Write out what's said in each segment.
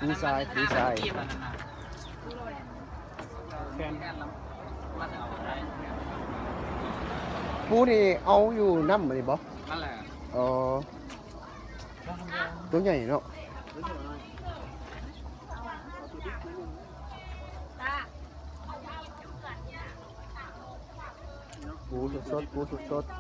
ปูทรายปูทรายปูนี่เอาอยู่น้ำมันบ่นั่นแหละอ๋อตัวใหญ่เนาะปูสดๆปูสดๆ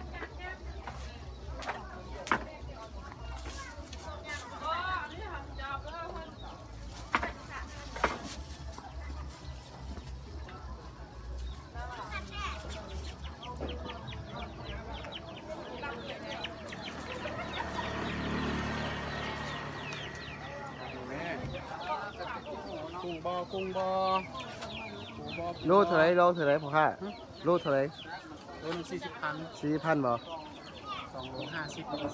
กุ้งบอโลเท่าไรโลเท่าไรพ่อข้าโลเท่าไรโลนึง40,000บ่250 250,000ก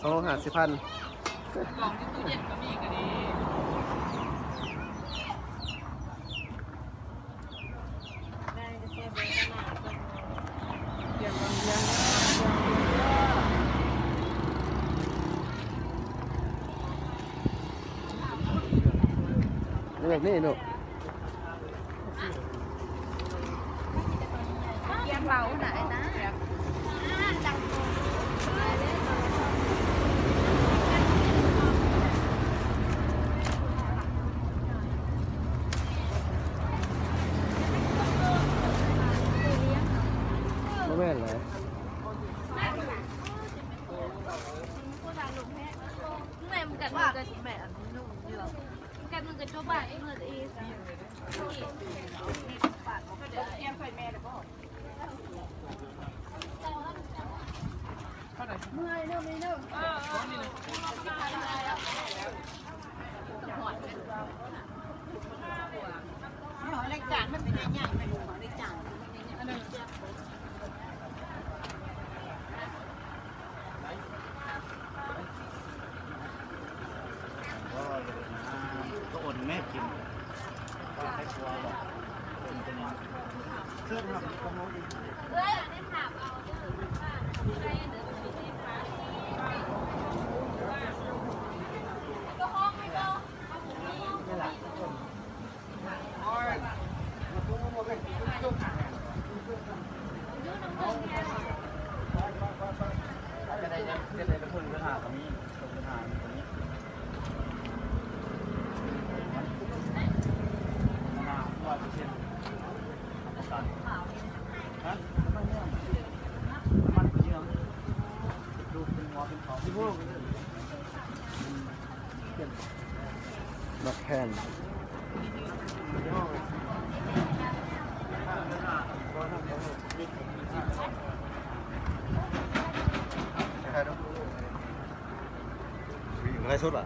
ล่องที่ตู้เย็นก็มีก็ดีเปลี่ยนบางอย่างเลือกนี่หนูเกียนเบาไหนนะจังไม่แม่นเลยแม่มันกัดมันจะแม่อันนี้นุ่มเยอะกัดมันจะชอบบ้านเมื่อเอสปาดเขาก็เดี๋ยวเตรียมใส่แม่เลยพ่อเมื่อยเริ่มไม่เริ่มหอยเล็กจานมันเป็นใหญ่ๆไม่รู้หอยเล็กจานก็อดแม่กินก็ให้ชัวร์ว่าเครื่องทำก็โม้ดีได้ถามเอาเรื่องบ้านใครเดินไปที่ฟ้าก็ห้องไม่ก็นี่แหละจะได้เพิ่มเวลาตรงนี้ตรงเวลาตรงนี้มักแคนใครดูวิ่งใครสุดอ่ะ